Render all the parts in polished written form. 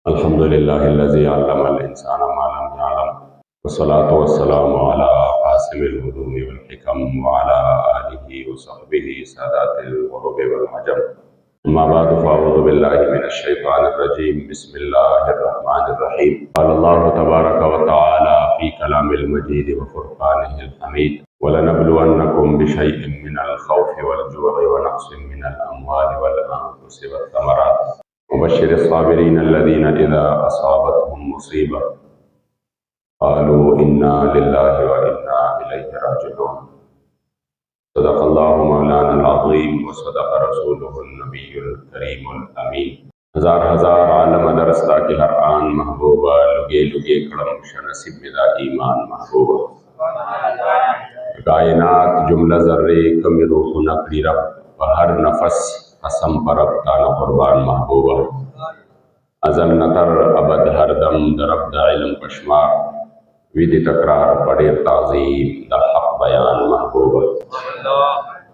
الحمد لله الذي علم الإنسان ما لم يعلم، والصلاة والسلام على قاسم العلوم والحكم وعلى آله وصحبه سادات الغرب والعجم. أما بعد فأعوذ بالله من الشيطان الرجيم. بسم الله الرحمن الرحيم. قال الله تبارك وتعالى في كلام المجيد وفرقانه الحميد: ولنبلونكم بشيء من الخوف والجوع ونقص من الأموال والأنفس والثمرات وبشر الصابرين الذين إذا أصابتهم مصيبة قالوا إنا لله وإنا إليه راجعون. صدق الله مولانا العظيم وصدق رسوله النبي الكريم الأمين. ہزار عالم درستا کے ہر آن محبوبہ، لگے لگے کڑم شنصب مدا ایمان محبوبہ. کائنات جملہ ذرے کمی روح نکڑی رب، ہر نفس قسم پر اب تانا قربان محبوبہ. ازل نتر ابد ہر دم درب دا علم پشمار، ویدی تکرار پڑے تعظیم دا حق بیان محبوبہ.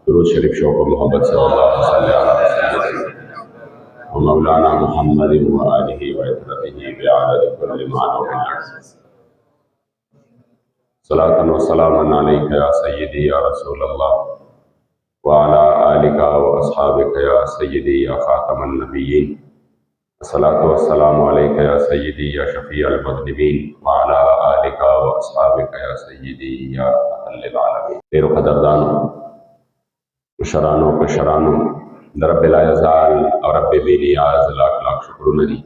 درود شریف شوق و محبت صلی اللہ علیہ وسلم و مولانا محمد و آلہ و اطرته بعدد کل معنی و صلاة و سلاما علیک یا سیدی یا رسول اللہ وعلى آلك وأصحابك يا سيدي يا خاتم النبيين. الصلاة والسلام عليك يا سيدي يا شفيع المذنبين وعلى آلك وأصحابك يا سيدي يا أهل العالمين. خير قدردانو مشرانو کشرانو رب لا يزال اور رب بی نیاز لاکھ لاکھ شکرونه دي.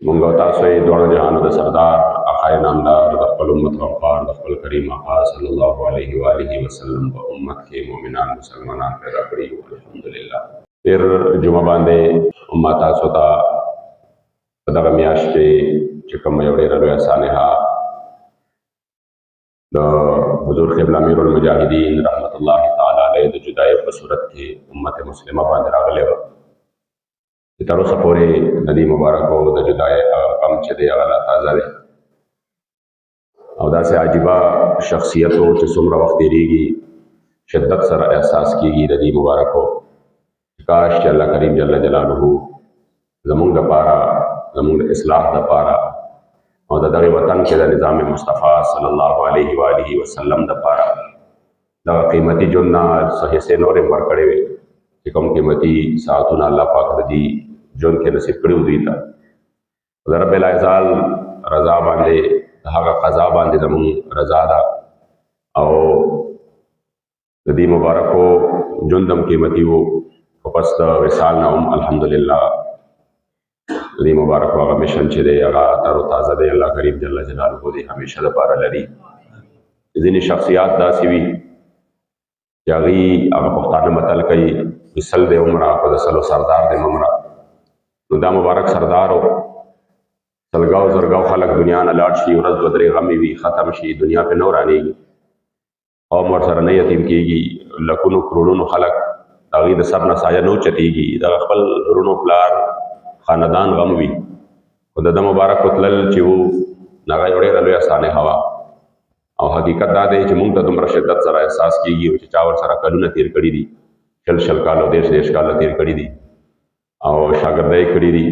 مونږ او تاسو یې دواړو جهانو د سردار آقای نامدار د خپل امت غفار د خپل کریم آقا صلی الله علیه و آله وسلم په امت کې مؤمنان مسلمانان پیدا کړي وو. الحمدلله. تیر جمعه باندې امت تاسو ته په دغه میاشت کې چې کوم یو ډېره لویه سانحه د حضور قبله امیر المجاهدین رحمت الله تعالی علیه د جدای په صورت کې امت مسلمه باندې راغلی وه، چې تر اوسه پورې د دې مبارکو د جدای غم چې دی هغه لا تازه دی. او داسې عجیبه شخصیتو چې څومره وخت تېرېږي شدت سره احساس کېږي د دې مبارکو. کاش چې الله کریم جل جلاله زمونږ دپاره، زمونږ د اصلاح دپاره او د دغې وطن کې د نظام مصطفی صلی الله علیه و آله وسلم دپاره دغه قیمتي ژوند نه څه حصې نورې هم ورکړې وې چې کوم قیمتي ساعتونه الله پاک د دې ژوند کې نصیب کړي دوی ته. د رب العزال رضا باندې د هغه قضا باندې زموږ رضا ده او د دې مبارکو ژوند هم قیمتي وو. خو پس د وصال نه هم الحمدلله د دې مبارکو هغه مشن چې دی هغه تر و تازه دی. الله کریم جل جلاله دې همیشه دپاره لري. ځینې شخصیات داسې وي چې هغوی هغه پښتانه متل کوي چې سل دی عمره په د سلو سردار دی ممره. نو دا مبارک سردار و سلګاو زرګاو خلک دنیا نه لاړ شي، ورځ دوه درې غمې وي، ختم شي، دنیا پې نه ورانېږي، قوم ورسره نه یتیم کېږي، لکونو کروڑونو خلک د هغوی د سر نه سایه نه اوچتېږي، دغه خپل ورونو پلار خاندان غم وي. خو د ده مبارک تلل چې وو هغه یو ډېره لویه سانحه وه. او حقیقت دا دی چې موږ ته دومره شدت سره احساس کېږي چې چا ورسره کلونه تېر کړي دي، شل کاله، دېرش کاله تېر کړي دي او شاګردۍ کړي دي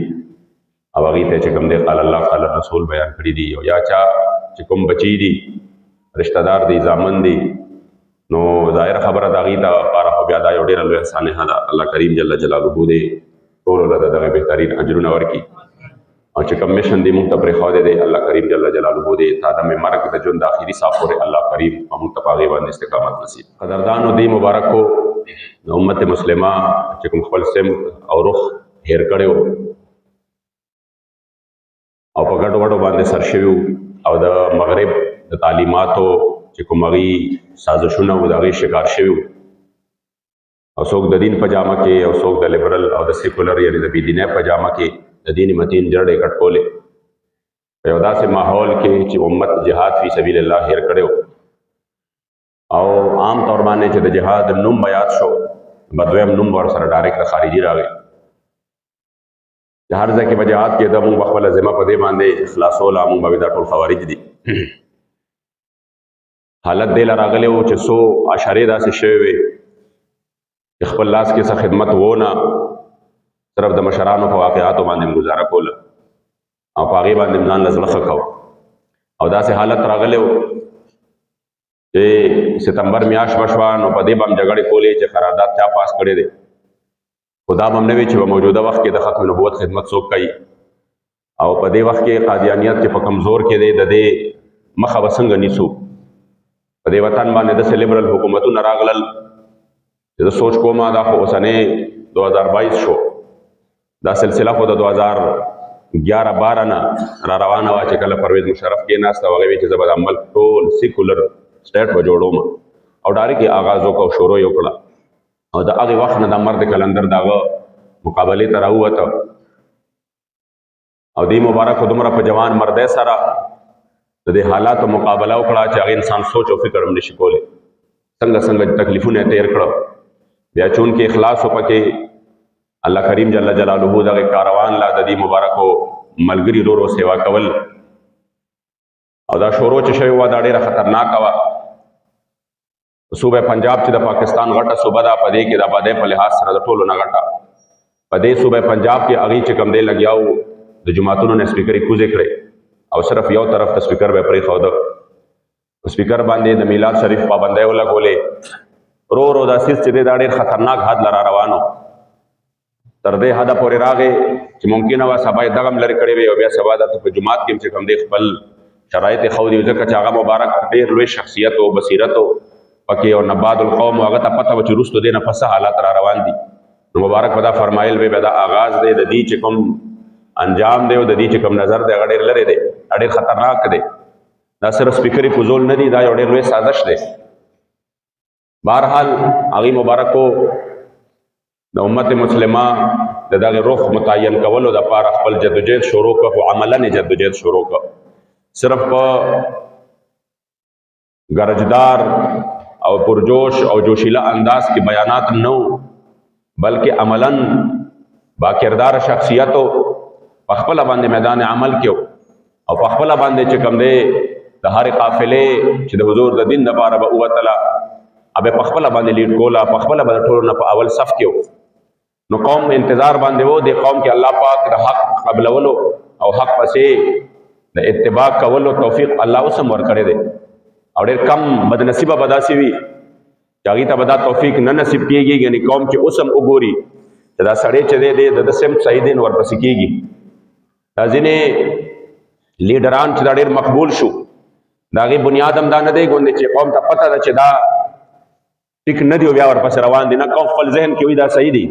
او هغوی ته چې کوم دی قال الله قال رسول بیان کړي دي. او یا چا چې کوم بچي دي، رشته دار دي، زامن دي، نو ظاهره خبره د هغوی دپاره خو بیا دا یو ډېره لویه سانحه ده. الله کریم جل جلاله دې ټولو له د دغه بهترین اجرونه ورکړي. او چې کوم مشن دی موږ ته پرېښودی دی، الله کریم جل جلاله دې تا د مرګ د ژوند د آخري ساه پورې الله کریم موږ ته په هغې باندې استقامت نصیب. قدردانو دې مبارکو د امت مسلمه چې کوم خپل سمت او رخ هیر کړی و او په ګډو وډو باندې سر شوي او د مغرب د تعلیماتو چې کوم هغوی سازشونه وو د هغوی شکار شوي وو. او څوک د دین په جامه کې او څوک د لیبرل او د سیکولر یعنې د بېدینۍ په جامه کې د دین متین جړې کټ کولې په یو داسې ماحول کې چې امت جهاد فی سبیل الله هیر کړی و. او عام طور باندې چې د جهاد نوم بیاد شو، بدویم نوم ورسره ډایرکټ د خارجي راغی. د هر ځای کې په جهاد کې د موږ به خپله ذمه په دې باندې خلاصوله، موږ به دا ټول خوارج دي. حالت دې له راغلی و چې څو اشارې داسې شوې وې چې خپل لاس کې څه خدمت و نه، صرف د مشرانو په واقعاتو باندې گزاره کوله او په هغې باندې ځان له زړه ښه کوو. او داسې حالت راغلی و چې ستمبر میاشت وشوه نو په دې به هم جګړې کولې چې قرارداد چا پاس کړی دی، خو دا به هم نه وي چې په موجوده وخت کې د ختم نبوت خدمت څوک کوي او په دې وخت کې قادیانیت چې په کمزور کې دی د دې مخه به څنګه نیسو. په دې وطن باندې داسې لیبرل حکومتونه راغلل چې زه سوچ کوم دا خو اوسنۍ 2022 شو، دا سلسله خو د 2011-12 نه را روانه وه چې کله پرویز مشرف کېناست او هغې ویل چې زه به د ملک ټول سیکولر سټیټ به جوړوم او ډایرکټ یې آغاز وکړه او شروع یې وکړه او د هغې وخت نه د مرد کلندر د هغه مقابلې ته راووته او دې مبارک دومره په جوان مردۍ سره د دې حالاتو مقابله وکړه چې هغې انسان سوچ او فکر هم نشي کولی څنګه څنګه تکلیفونه یې تېر کړه. بیا چونکې اخلاص و پکې الله کریم جل جلاله دغه کاروان لا د دې مبارکو ملګري ورو سیوا کول او دا شروع چې شوې وه دا ډېره خطرناکه وه. صوبه پنجاب چې د پاکستان غټه صوبه ده په دې کې د آبادۍ په لحاظ سره د ټولو نه غټه په دې صوبه پنجاب کې هغې چې کوم دی لګیا و د جوماتونو نه سپیکرې کوزې کړې او صرف یو طرف ته سپیکر به پرېښوده، په سپیکر باندې د میلاد شریف پابندۍ ولګولې. رو رو دا سیز چې دی دا ډېر خطرناک حد له را روان و تر دې حده پورې راغې چې ممکنه وه سبا یې دغه هم لرې کړې وي او بیا سبا درته په جومات کې هم چې کوم دی خپل شرایط یې ښودي ځکه چې هغه مبارک ډېر لوی شخصیت او بصیرت و پکې او نباد القوم هغه ته پته وه چې وروستو دې نه پسه حالات را روان دي. نو مبارک به دا فرمایل وی به دا آغاز دی د دې چې کوم انجام دی او د دې چې کوم نظر دی هغه ډېر لرې دی، ډېر خطرناک دی. دا صرف سپیکرې کوزول نه دي، دا یو ډېر لوی سازش دی. بهرحال هغې مبارکو د امت مسلمه د دغه رخ متعین کولو دپاره خپل جدوجہد شروع کړه، خو عملاً یې جدوجہد شروع کړه. صرف په ګرجدار او پرجوش او جوشیله انداز کې بیانات نه و بلکې عملاً باکردار شخصیتو په خپله باندې میدان عمل کې او په خپله باندې چې کوم دی د هرې قافلې چې د حضور د دین دپاره به ووتله ابه په خپله باندې لیډ کوله، په خپله به د ټولو نه په اول صف کې و. نو قوم انتظار باندې و د قوم کې الله پاک د حق قبلولو او حق پسې د اتباع کولو توفیق الله اوس هم ورکړی دی او ډېر کم بدنصیبه به داسې وي چې هغې ته به دا توفیق نه نصیب کېږي. یعنې قوم چې اوس هم وګوري چې دا سړی چې دی د سمت صحیح دی نو ورپسې کېږي. دا ځینې لیډران چې دا ډېر مقبول شو د هغې بنیاد هم دا نه دی ګوندې چې قوم ته پته ده چې دا ټیک نه دی او بیا ورپسې روان دي. نه قوم خپل ذهن کې وي دا صحیح دی،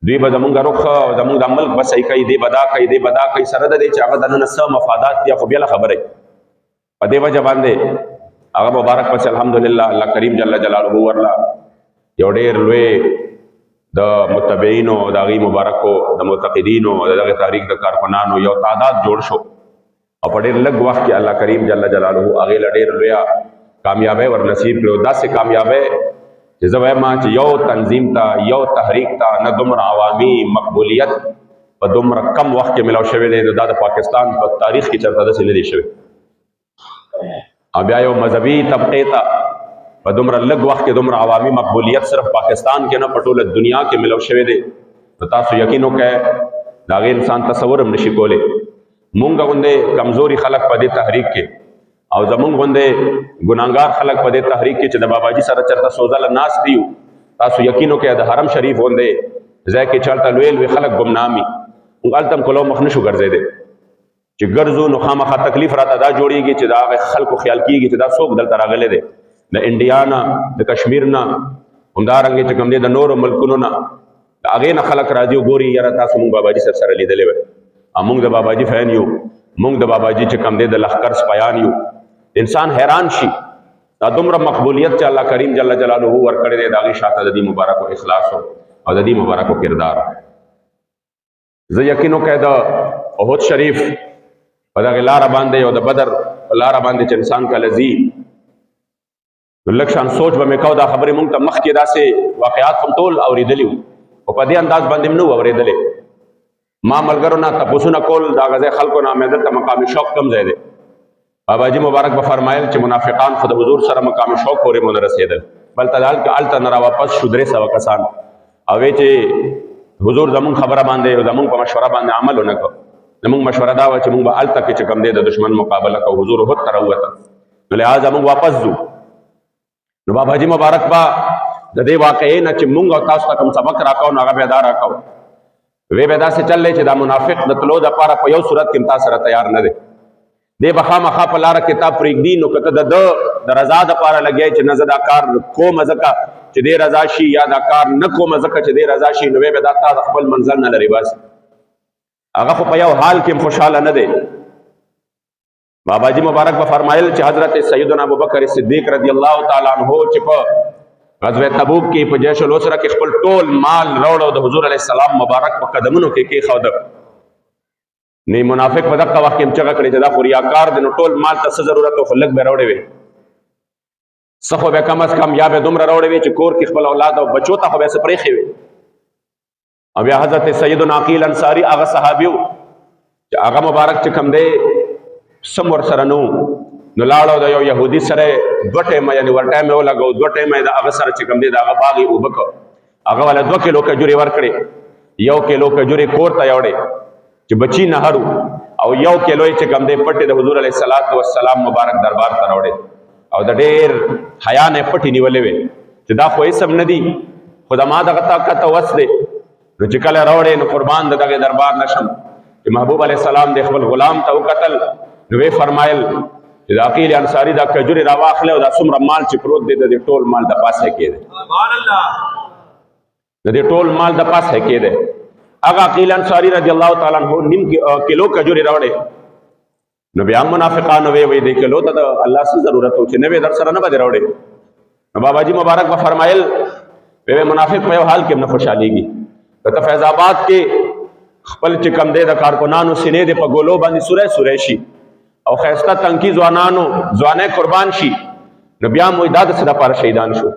دوی به زمونږ رخ او زمونږ د ملک به صحیح کوي، دی به دا کوي دی به دا کوي، سره د دې چې هغه دننه څه مفادات دي خو بېله خبره په دې وجه باندې هغه مبارک پسې الحمدلله الله کریم جل جلاله ورله یو ډېر لوی د متبعینو د هغې مبارکو د معتقدینو د دغه تحریک د کارکنانو یو تعداد جوړ شو او په ډېر لږ وخت کې الله کریم جل جلاله هغې له ډېر لویه کامیابی ور نصیب کړو. داسې کامیابی چې زه وایم چې یو تنظیم ته یو تحریک ته نه دومره عوامي مقبولیت په دومره کم وخت کې ملاو شوی دی دا د پاکستان په تاریخ کې چېرته داسې نه دی شوی. او بیا یو مذهبي طبقې ته په دومره لږ وخت کې دومره عوامي مقبولیت صرف پاکستان کې نه په ټوله دنیا کې ملاو شوی دی. نو تاسو یقین وکړئ د هغې انسان تصور هم نشي کولی. مونږ غوندې کمزوري خلک په دې تحریک کې او زمونږ غوندې ګناهګار خلک په دې تحریک کې چې د باباجي سره چېرته سوزله ناست دي تاسو یقین وکړئ د حرم شریف غوندې ځای کې چېرته لوی لوی خلک ګمنام وي موږ هلته هم کلو مخ نشو ګرځېدی چې ګرځو نو خامخا تکلیف راته دا جوړېږي چې د هغې خلکو خیال کېږي چې دا څوک دلته راغلی دی د انډیا نه د کشمیر نه همدارنګې چې کوم دی د نورو ملکونو نه د هغې نه خلک راځي او ګوري یاره تاسو موږ باباجي صاحب سره لیدلی وی او موږ د باباجي فین یو موږ د باباجي چې کوم دی د لښکر سپیان یو. انسان حیران شي دا دومره مقبولیت چې الله کریم جل جلاله ورکړی دی د هغې شاته د دې مبارکو اخلاص او د دې مبارکو کردار. زه یقین وکړئ د احد شریف په دغې لاره باندې او د بدر په لاره باندې چې انسان کله ځي نو لږ شان سوچ به مې کو دا خبرې موږ ته مخکې داسې واقعات هم ټول اورېدلي وو او په دې انداز باندې هم نه وو اورېدلی. ما ملګرو نه تپوسونه کول د هغه ځای خلکو نه مې دلته مقام شوق کم ځای دی. باباجي مبارک به فرمایل چې منافقان خو د حضور سره مقام شوق پورې مونه رسېدل بلته هلته نه راواپس شو 300 کسان او وی چې حضور زمون خبره باندې او زمون په مشوره باندې عمل ونکړو. زمون مشوره دا و چې مونږ به هلته کې چې کوم دی د دشمن مقابله کوو. حضور احد ته راووته، نو لہذا مونږ واپس ځو. نو بابا جي مبارک با د دې واقعې نه چې مونږ او تاسو ته کوم سبق راکاو نو هغه بیا دا راکاو. وی به داسې چل دی چې دا منافق د تلو دپاره په یو صورت کې تا سره تیار نه دی. دی به خامخا په لاره کې تا پرېږدي، نو که ته د ده د رضا دپاره لګیا چې نه زه دا کار کومه ځکه چې دی رضا شي، یا دا کار نه کومه ځکه چې دی رضا شي، نو وی به دا تا د خپل منزل نه لرې باسي. هغه خو په یو حال کې خوشحاله نه دی. بابا جي مبارک به فرمایل چې حضرت سیدنا ابوبکر صدیق رضی الله تعالی عنہ چې په غزوه تبوک کې په جیش الاسره کې خپل ټول مال راوړو د حضور علیه السلام مبارک په قدمونو کې کېښوده. نه منافق په دغه وخت کې هم چغه کړې چې دا خو ریاکار دی، نو ټول مال ته څه ضرورت و، خو لږ به راوړی وي. څه خو به کم از کم یا به دومره راوړی وي چې کور کې خپل اولاد او بچو ته خو به څه پرېښې وي. او بیا حضرت سیدنا عقیل انصاري هغه صحابي و چې هغه مبارک چې کوم دی سم ورسره نه و، نو لاړو د یو یهودي سره دوه ټیمه یعنې ور ټایم یې ولګو، دوه ټیمه یې د هغه سره چې کوم دی د هغه باغ یې اوبه کړ. هغه والا 2 کیلو کجورې ورکړې، 1 کیلو کجورې کور ته یوړې چې بچی نهرو، او 1 کیلو یې چې کوم دی پټې د حضور علیه السلام مبارک دربار ته راوړې، او د ډېر حیا نه پټې نیولې وې چې دا خو هېڅ هم نه دي، خو زما دغه طاقت او وس دی. نو چې کله راوړې نو قربان د دغې دربار نشم. چې محبوب علیه السلام د خپل غلام ته وکتل، نو وی فرمایل چې د عقیل انصاري دا کجورې راواخلې او دا څومره مال چې پروت دی د دې ټول مال د پاسه کېدی، د دې ټول مال د پاسه کېدی. هغه عقیل انصاري رضی الله تعالی عنہ 1.5 کیلو کجورې راوړې. نو بیا منافقانو وی دې کیلو ته د الله څه ضرورت و چې نه وی در سره نه به راوړې. نو بابا جي مبارک به فرمایل وی منافق په یو حال کې نه خوشحالېږي. ته فیض آباد کې خپل چې کم دی د کارکنانو سینې دې په ګولو باندې سوری شي او ښایسته تنکي ځوانۍ قربان شي، نو بیا مو دا د څه دپاره شهیدان شو.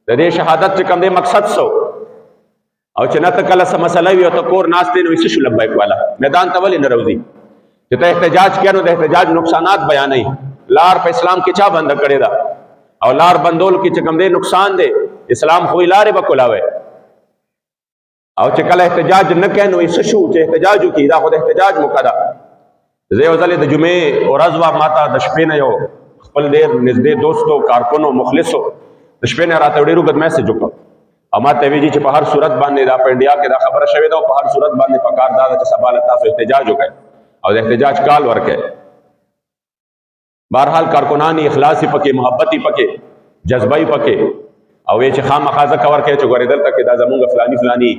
د دې شهادت چې کم دی مقصد څه او چې نه ته کله څه مسله وي او ته کور ناست دی، نو څه شو لبیک والا میدان ته ولې نه راوځي چې ته احتجاج کوې؟ نو د احتجاج نقصانات بیانوي. لار په اسلام کې چا بنده کړې ده؟ او لار بندول کې چې کم دی نقصان دی. اسلام خو لارې به کولاوی، او چې کله احتجاج نه کوي نو څه شو چې احتجاج وکړي؟ دا خو د احتجاج موقع ده. زه یو ځلې د جمعې ورځ وه، ما ته د شپې نه یو خپل ډېر نږدې دوستو کارکنو مخلصو د شپې نه راته ډېر اوږد میسج وکړ، او ما ته ویلي چې په هر صورت باندې دا په انډیا کې دا خبره شوې ده، او په هر صورت باندې پکار دا ده چې سبا له تاسو احتجاج وکړئ او د احتجاج کال ورکړئ. بهرحال کارکنان اخلاصي پکې، محبتي پکې، جذبه پکې، او وی چې خامخا ځکه ورکړئ چې ګورې دلته کې دا زمونږ فلاني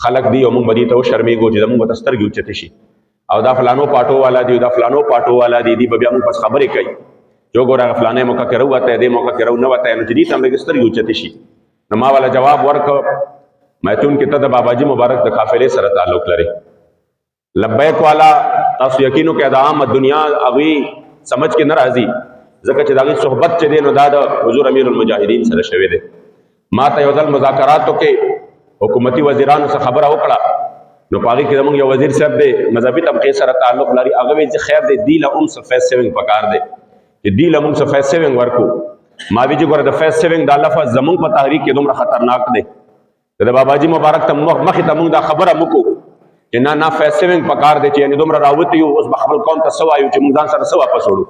خلق دی او مونږ به دې ته وشرمېږو چې زمونږ به ته سترګې اوچتې شي، او دا فلانو پاټو والا دی، دا فلانو پاټو والا دی، دی به بیا مونږ پس خبرې کوي چې وګوره هغه فلانۍ موقع کې راووتی، دې موقع کې راونوتی، نو چې دې ته هم لږې سترګې اوچتې شي. نو ما والا جواب ورکړ، ما چونکې ته د بابا جي مبارک د قافلې سره تعلق لرې، لبیک والا تاسو یقین وکړئ د عامه دنیا هغوی سمجھ کې نه راځي، ځکه چې د هغوی صحبت چې دی نو دا د حضور امیر المجاهدین سره شوی دی. ما ته یو ځل مذاکراتو کې حکومتي وزیرانو څخه خبره وکړه، نو په هغې کې زموږ یو وزیر صاحب دی مذهبي طبقې سره تعلق لري، هغه ویل چې خیر دی دې له هم څه فیس سیوینګ پکار دی چې دې له موږ څه فیس سیوینګ ورکړو. ما وی چې ګوره د فیس سیوینګ دا لفظ زموږ په تحریک کې دومره خطرناک دی، د بابا جي مبارک ته مخې ته موږ دا خبره وکړو چې نه فیس سیوینګ پکار دی، چې یعنې دومره راوتي یو اوس به خپل قوم ته څه وایو چې موږ ځان سره څه واپس وړو،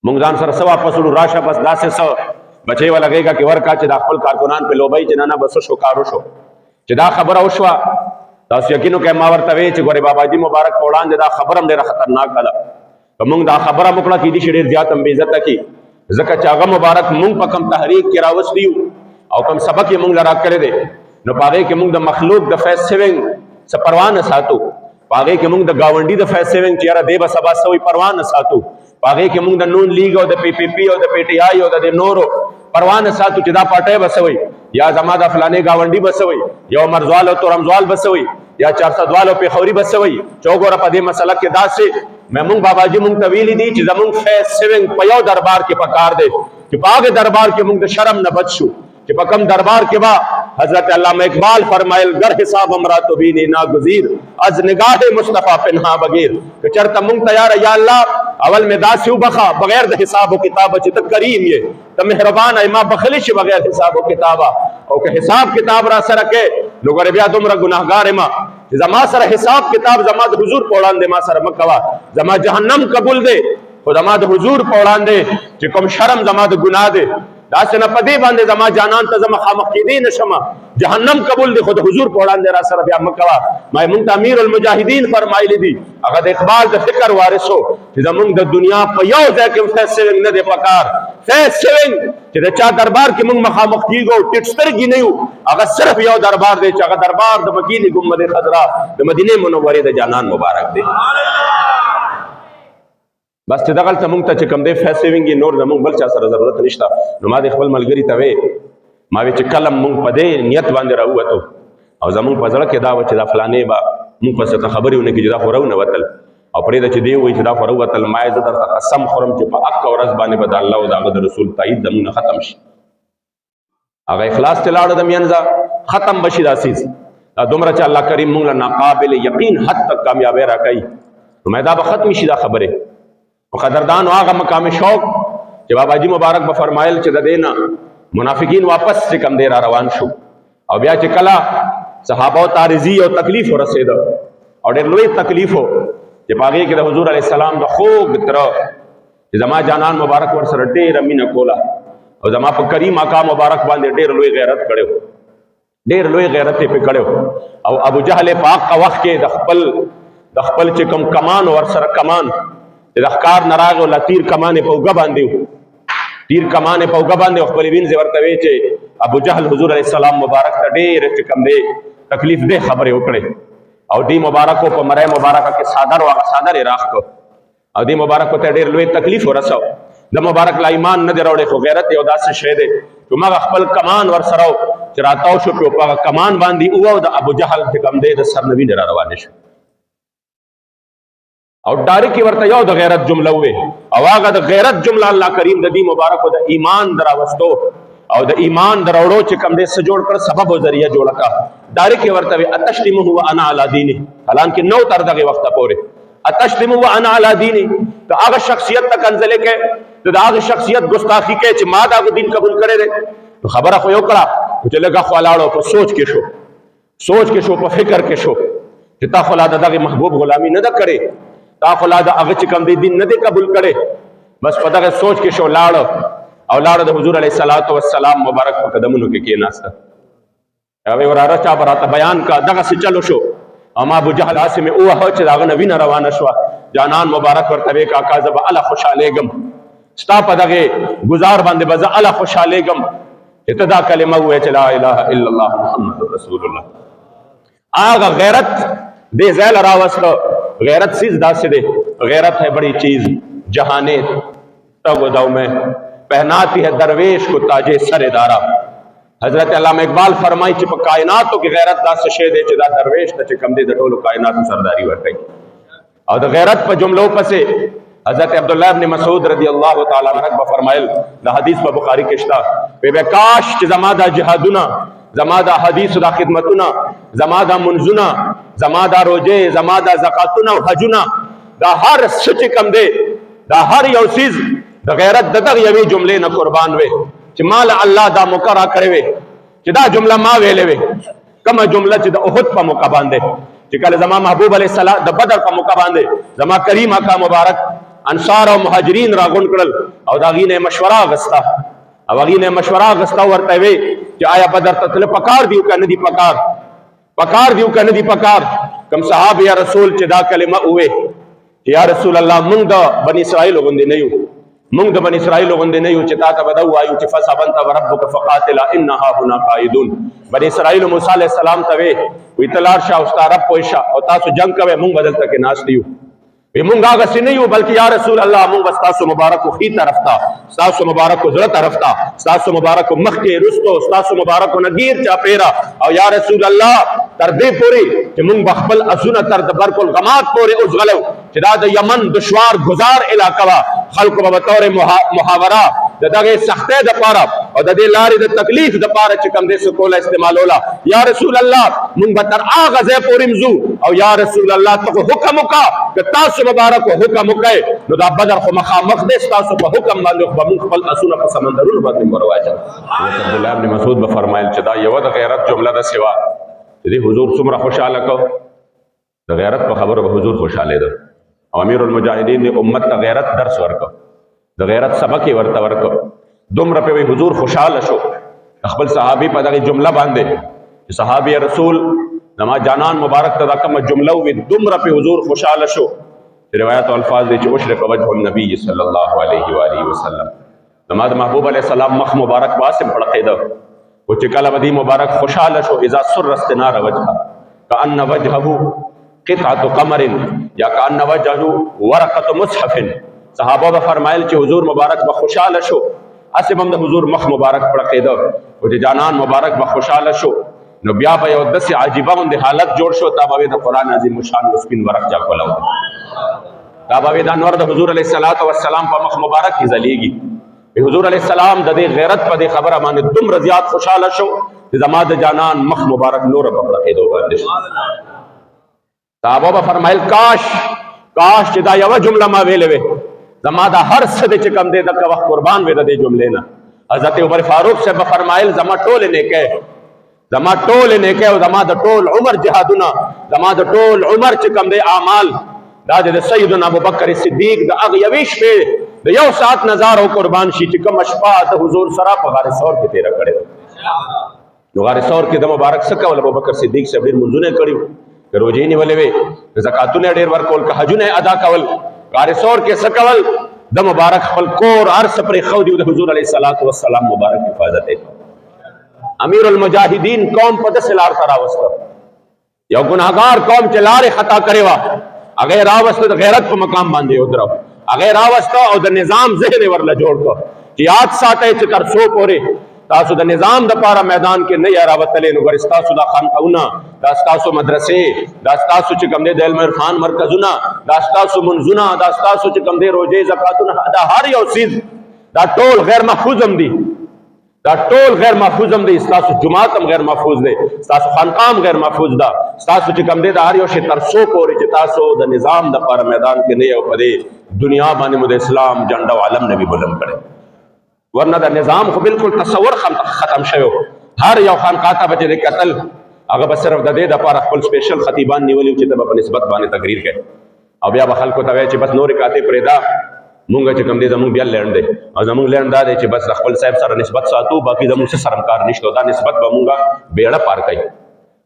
موږ ځان سره څه واپس وړو، راشه بس داسې څه بچی ولګېږه کې ورکا چې دا خپل کارکنان پې لوبئ چې نه بس وشو کار وشو. چې دا خبره وشوه تاسو یقین وکړئ ما ورته ویې چې ګورې بابا جي مبارک په وړاندې دا خبره هم ډېره خطرناکه ده، که موږ دا خبره هم وکړه کېدای شي ډېر زیات هم بې عزته کړي، ځکه چې هغه مبارک موږ په کوم تحریک کې راوستی یو او کوم سبق یې موږ له راکړی دی، نو په هغې کې موږ د مخلوق د فیس سیوینګ څه پروا نه ساتو، په هغې کې موږ د ګاونډي د فیس سیوینګ چې یاره دی به سبا څه وي پروا نه ساتو، په هغې کې موږ د نون لیګ او د پی پی پي او د پی ټي آی او د نورو پروا نه ساتو چې دا پاټی به څه وي، یا زما د فلانې ګاونډي به څه وي، یو مرزوال او تورمزوال به څه وي، یا 400 وال او پیښوري به څه وي، چې وګوره په دې مسله کې داسې موږ بابا جي موږ ته ویلي دي چې زموږ فیس سیوینګ په یو دربار کې پکار دی چې په هغې دربار کې موږ د شرم نه بچ شو، چې په کوم دربار کې به حضرت علامه اقبال فرمایل گر حساب امرا تو بینی ناگزیر از نگاہ مصطفیٰ پنہا بغیر، کہ چرته موږ ته یاره یا الله اول مې داسې وبخه بغیر د حساب و کتابه چې ته کریم یې، ته مهربان ای ما بخلی شي بغیر حساب و کتابه، او که حساب کتاب را سره کې نو ګوره بیا دومره ګناهګار یم چې زما سره حساب کتاب زما د حضور په وړاندې ما سره مه کوه زما جهنم قبول دی خو زما د حضور په وړاندې چې کوم شرم زما د ګناه دی داسې نه په دې باندې زما جانان ته زه مخامخ کېدی نه شم جهنم قبول دی خو د حضور په وړاندې را سره بیا مه کوه ما موږ ته امیر المجاهدین فرمایلی دي هغه د اقبال د فکر وارث و چې زموږ د دنیا په یو ځای کې فیس سیونګ نه دی پکار فیس سیونګ چې د چا دربار کې موږ مخامخ کېږو ټیټ سترګې نه یو هغه صرف یو دربار دی چې هغه دربار د مکینې ګنبد خضرا د مدینې منورې د جانان مبارک دی بس چې دغلته مونږ ته چې کوم دی فیس سیونګ نور زمونږ بل چا سره ضرورت نشته نو ما د خپل ملګري ته وې ما وی چې کله مونږ په دې نیت باندې راووتو او زمونږ په زړه کې دا و چې دا فلانې به مونږ پسې ته خبرې ونه کړي چې دا خو راونوتل او پرېږده چې دی وایي چې دا خو راووتل ما یې زه درته قسم خورم چې په حق ورځ باندې به د الله او د هغه د رسول تایید زمونږ نه ختم شي هغه اخلاص چې لاړه د مینځه ختم به شي دا څیز دا دومره چې الله کریم مونږ له ناقابل یقین حد تک کامیابی راکوي نو دا به ختم شي دا خبرې قدردان هغه مقام شوق چې بابا جی مبارک به فرمایل چې د دینه منافقین واپس چې کم دی را روان شو او بیا چې کله صحابه تعرضی او تکلیف ورسېد او ډېر لوی تکلیف و چې په هغې کې د حضور علیه السلام د خوږ تره چې زما جانان مبارک ورسره ډېره مینه کوله او زما په کریم آقا مبارک باندې ډېر لوی غیرت کړی ډېر لوی غیرت یې پې کړی او ابو جهل په هغه وخت کې د خپل چې کوم کمان ورسره کمان د ښکار نه راغی او تیر کمان یې په اوږه باندې تیر کمان یې په اوږه باندې او خپلې وینځې ورته وې چې ابو جهل حضور علیه السلام مبارک ته ډېرې چې کوم دی تکلیف دې خبرې وکړې او دې مبارکو په مرۍ مبارکه کې څادر و هغه څادر یې راښ کړ او دې مبارکو ته ډېر لوی تکلیف ورسو د مبارک لا ایمان نه دی راوړی خو غیرت یو داسې شی دی چې مغه خپل کمان ورسره چې راتاو شو په هغه کمان باندې او د ابو جهل چې کوم دی د سر نه وینې را روانې شو او ډایرکټ ورته یو د غیرت جمله وې او هغه د غیرت جمله الله کریم د دې مبارکو د ایمان دراوستو او د ایمان دراوړو چې کوم دې څه جوړ کړ سبب او ذریعہ جوړ کړ ډایرکټ ورته وې اتشتمه وانا علی دینه حالانکه نو تر دغه وخت پورې اتشتمه وانا علی دینه ته هغه شخصیت تک انزله کې د هغه شخصیت ګستاخی کې چې ما دا دین قبول کړي دي خبره خو یو کړه چې لګه خو لاړو په سوچ کې شو په فکر کې شو چې تا خو لا دغه محبوب غلامی نه ده کړې تا خو لا د هغه چې کوم دی دین نه دی قبول کړی بس په دغه سوچ کې شو لاړه د حضور علیه السلام مبارک په قدمونو کې کېناسته هغې وراره چا به راته بیان کا دغسې چلو شو او ما ابو جهل هسې مې ووهه چې د هغه نه وینه روانه شوه جانان مبارک ورته وې کاکا زه به هله خوشحالېږم ستا په دغې ګزار باندې به زه هله خوشحالېږم چې ته دا کلمه ووایې چې لا اله الا الله محمد رسول الله هغه غیرت دې ځای له راوسته غیرت چیز داسې دی غیرت ہے بڑی چیز جہانے تگ و دو میں پہناتی ہے درویش کو تاج سر دارا حضرت علامہ اقبال فرمائی چې په کائناتو کې غیرت داسې شی دی چې دا درویش ته چې کم دی د ټولو کائناتو سرداری ورکوي او د غیرت په جملو پسې حضرت عبداللہ ابن مسعود رضی اللہ تعالی عنہ به فرمایل د حدیث په بخاری کې شته به کاش چې زما دا جهادونه زما دا حدیث دا خدمتونه زما دا منځونه زما دا روزه زما دا زکاتونه او حجونه دا هر څه چې کم دی دا هر یو چیز د غیرت د دغه یوې جملې نه قربان وي چې مال الله دا مقرره کړی وي چې دا جمله ما ویلې وي کومه جمله چې د احد په موقع باندې چې کله زما محبوب علیه السلام د بدر په موقع باندې زما کریم آقا مبارک انصار او مهاجرین راغون کړل او دا غینه مشوره غستا او غینه مشوره غستا ورته وي چې آیا بدر ته تل پکار دیو کنه دی پکار دیو کنه دی پکار کم صحابه یا رسول چې دا کلمه وې یا رسول الله مونږ د بنی اسرائیل غوندې نه یو مونږ د بنی اسرائیل غوندې نه یو چې تا ته بدو وایو چې فصبنت وربک فقاتل انها هنا قائدون بنی اسرائیل موسی علیہ السلام ته وی تلار شاه او ستاره پوښه او تاسو جنگ کوي مونږ بدل تک ناس دیو مونږ هغه سینې یو بلکې یا رسول الله مونږ تاسو مبارک خو طرف ته تاسو مبارک زړه طرف ته تاسو مبارک مخ کې رستو تاسو مبارک نګیر چا پیرا او یا رسول الله تر دې پوری چې مونږ بخبل اسونه تر د برکل غمات پوری اوس غلو چې دا د یمن دشوار گزار علاقه وا خلکو به تور محاوره دغه سختۍ د پاره او د دې لارې د تکلیف د پاره چې کوم دې سکوله استعمالولا یا رسول الله مونږ به تر هغه ځای پورې مزو او یا رسول الله ته حکم وکړه که تاسو مبارک حکم وکړئ نو دا بدر خو مخامخ دې تاسو په حکم باندې خو مونږ خپل اسونه په سمندرونو باندې مرواچو عبدالله ابن مسعود به فرمایل چې دا یو د غیرت جمله ده سوا دې حضور څومره خوشاله کو د غیرت په خبره به حضور خوشاله ده او امیر المجاهدین د امت ته غیرت درس ورکو د غیرت سبق ورته ورکو دومره په حضور خوشاله شو خپل صحابي په دغه جمله باندې چې صحابي رسول زما جانان مبارک ته دا کومه جمله وي دومره په حضور خوشاله شو روایت او الفاظ دي چې اشرق وجه النبي صلی الله علیه و آله وسلم زما د محبوب علیه السلام مخ مبارک باسم پړقیده او چې کله بدی مبارک خوشاله شو اذا سر استنار وجهه كأن وجهه قطعه قمر یا كأن وجهه ورقه مصحف صحابه فرمایل چې حضور مبارک به خوشاله شو اسې هم د حضور مخ مبارک پړقیده او چې جانان مبارک به خوشاله شو نو بیا به یو داسې عجیبه غوندې حالت جوړ شو تا به د قرآن عظیم شان سپین ورق جا کولاو تا به د انور د حضور علیه السلام په مخ مبارک کې ځلیږي حضور علیه السلام د دې غیرت په دې خبره باندې دومره زیات خوشاله شو چې زما د جانان مخ مبارک نور په پړقېدو باندې شو صحابه به فرمایل کاش چې دا یوه جمله ما ویلې وې زما دا هر څه دی چې کوم دی دغه وخت قربان وې د دې جملې نه حضرت عمر فاروق صاحب به فرمایل زما ټولې نیکۍ زما ټول نیکه او زما د ټول عمر جهادونه زما د ټول عمر چې کوم دی اعمال دا د سیدنا ابوبکر صدیق د هغه یوې شپې د یو ساعت نظر او قربان شي چې کوم شپه د حضور سره په غار ثور کې تیره کړې نو غار ثور کې د مبارک څخه ول ابوبکر صدیق صاحب ډېر منځونه کړیو روزې نیولې وې زکاتونه ډېر ورکول که حجونه ادا کول غار ثور کې څه کول د مبارک خپل کور ارس پر خو دی د حضور علیه السلام مبارک حفاظت وکړه امیر المجاهدین قوم په داسې لار ته راوسته یو ګناهګار قوم چې لارې خطا کړې وه هغه یې راوسته د غیرت په مقام باندې ودرو هغه یې راوسته او د نظام ذهن یې ورله جوړ کړ چې یاد ساتئ چې تر څو پورې تاسو د نظام دپاره میدان کې نه یې راوتلی نو ګورې ستاسو دا خانقاهونه دا ستاسو مدرسې دا ستاسو چې کوم دی د علم عرفان مرکزونه دا ستاسو منځونه دا ستاسو چې کوم دی روژې زکاتونه دا هر یو څیز دا ټول غیر محفوظ هم دي دا ټول غیر محفوظ هم دی ستاسو جماعت هم غیر محفوظ دی ستاسو خانقاه غیر محفوظ ده ستاسو چې کوم دی د هر یو شي تر څو پورې چې تاسو د نظام دپاره میدان کې نه یو په دې دنیا باندې مو د اسلام جنډه او علم نبي بلند کړی ورنه د نظام خو بالکل تصور ختم شوی هر یو خانقاه ته به چې کتل هغه به صرف د دې دپاره خپل سپیشل خطیبان نیولي چې ته به په نسبت باندې تقریر کوي او بیا به خلکو ته وایي چې بس نورې کاتې پرېږده مونږ چې کوم دی زمونږ بیا لینډ دی او زمونږ لینډ دا دی چې بس خپل صاحب سره نسبت ساتو باقي زمونږ سره کار نشته دا نسبت به مونږ بیړه پار کوي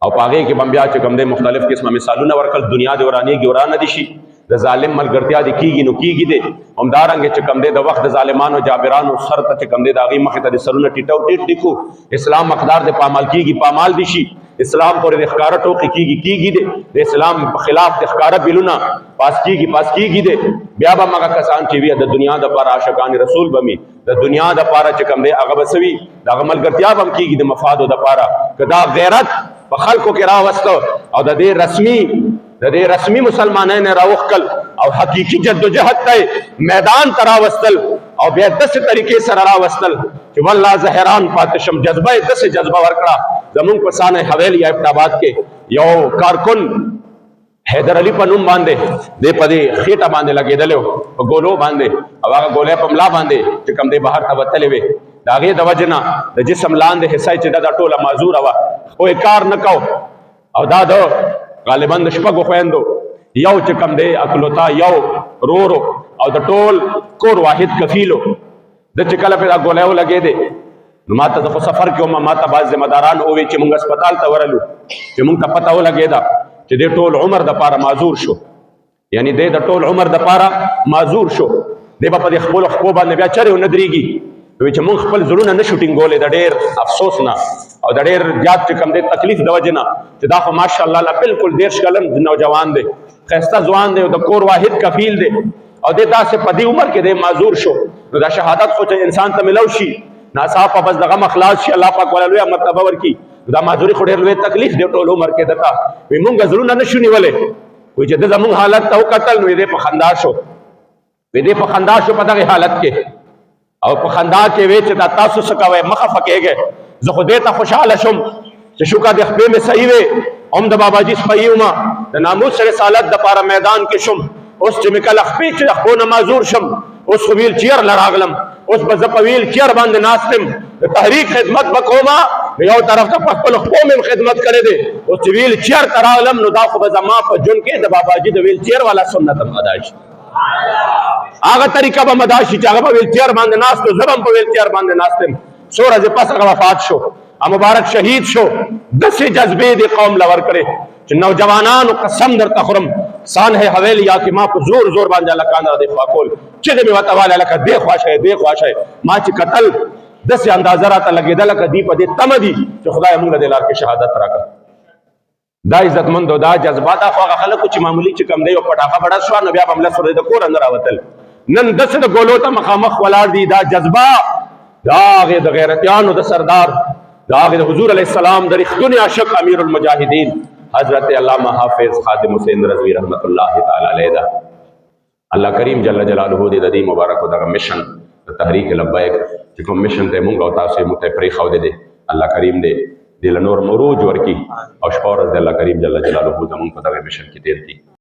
او په هغې کې به بیا چې کوم دی مختلف قسمه مثالونه ورکړل دنیا دې ورانېږي ورانه دي شي د ظالم ملګرتیا دې کېږي نو کېږي دی همدارنګې چې کوم دی د وخت د ظالمانو جابرانو سر ته چې کوم دی د هغې مخې ته د سرونه ټیټ ډیکو اسلام مقدار دې پامال کېږي پامال دي شي اسلام پورې د ښکاره ټوکې کېږي دی د اسلام په خلاف د ښکاره بلونه پاس کېږي دی بیا به هغه کسان چې وي د دنیا دپاره عاشقان رسول به وي د دنیا دپاره چې کوم دی هغه به څه وي د هغه ملګرتیا به هم کېږي د مفادو دپاره که دا غیرت په خلکو کې راوسته او د دې رسمي مسلمانانو راوښکل او حقیقي جدوجهد ته میدان ته راوستل او بیا داسې طریقې سره راوستل چې والله زه حیران پاتې شم جذبه یې داسې جذبه ورکړه زمونږ په سانه حویلي ابټاباد کې یو کارکن حیدر علي په نوم باندې دی په دې خېټه باندې لګېدلی و په ګولو باندې او هغه ګولۍ په ملا باندې چې کوم دی بهر ته وتلې وې د هغې د وجې نه د جسم لاندې حصه چې دا ټوله معذوره وه خو یې کار نه کو او دا د غالبا د شپږو خویندو یو چې کوم دی اکلوتا یو رورو او د ټول کور واحد کفیلو د چې کله پې دا ګولۍ ولګېدې نو ما ته خو سفر کې وم ما ته بعض ذمه داران ووی چې موږ هسپتال ته ورلو چې موږ ته پته ولګېده چې دې ټول عمر دپاره معذور شو یعنی دې د ټول عمر دپاره معذور شو دې به په دې خپلو خپو باندې بیا چرې ونه درېږي وایي چې موږ خپل زړونه نه شو ټینګولی د ډېر افسوس نه او د ډېر زیات چې کوم دی تکلیف د وجې نه چې دا خو ماشاءالله بالکل 10 کلن نوجوان دی ښایسته ځوان دی او د کور واحد کفیل دی او دې داسې په دې عمر کې دی معذور شو نو دا شهادت خو چې انسان ته ملو شي ناڅاپه بس دغه مخلاص شي الله پاک ولا لویه مرتبه ورکړي دا معذوري خو ډېر لوی تکلیف دی ټول عمر کې دته وایي مونږ زړونه نه شو نیولی وایي چې ده زمونږ حالت ته وکتل نو دې په خندا شو وایي دې په خندا شو په دغې حالت کې او په خندا کې وایي چې دا تاسو څه کوئ مه خفه کېږئ زه خو دې ته خوشحاله شوم چې شکر د خپې مې صحیح وې هم د باباجي سپهي ومه د ناموس رسالت دپاره میدان کې شم اوس چې مې کله خپې چې د خپو نه معذور شم اوس خو ویل چیر له راغلم اوس به زه په ویل چیر باندې ناست یم تحریک خدمت بکوما یو طرف ته خپل قوم خدمت کړي دي او چې ویل چیر ترالم نو دا خو به زما په جون کې د باباجي د ویل چیر والا سنت هم ادا شي هغه طریقه به مدا شي چې هغه په ویل چیر باندې ناست زبم په ویل چیر باندې ناستم سورج پس هغه وفات شو مبارک شهید شو دسه جذبې د قوم لور کړي چې نوجوانانو قسم در تخرم سانه حویلی یا کې ما په زور زور باندې لکانه د فاکول چې د میوته والا لکه دی خواشه ما چې قتل دسه اندازه راته لګیدل لکه دی په دې تم دي چې خدای موږ د لار کې شهادت راکړه دا عزتمند او دا جذبات خو هغه خلکو چې معمولی چې کم دی او پټاخه بڑا شو نو بیا په مله سره د کور اندر راوتل نن دسه د ګولو ته مخامخ ولاړ دي دا جذبه دا د غیرتیانو د سردار دا د حضور علیہ السلام د رښتونی عاشق امیر المجاهدین حضرت علامہ حافظ خادم حسین رضوی رحمت الله تعالی علیہ دا الله کریم جل جلاله دې د دې مبارک دغه مشن د تحریک لبیک چې کوم مشن ته مونږ او تاسو مو ته پرې خو دې الله کریم دې د نور مروج ورکی او شپور د الله کریم جل جلاله زمونږ په دغه مشن کې تیر دي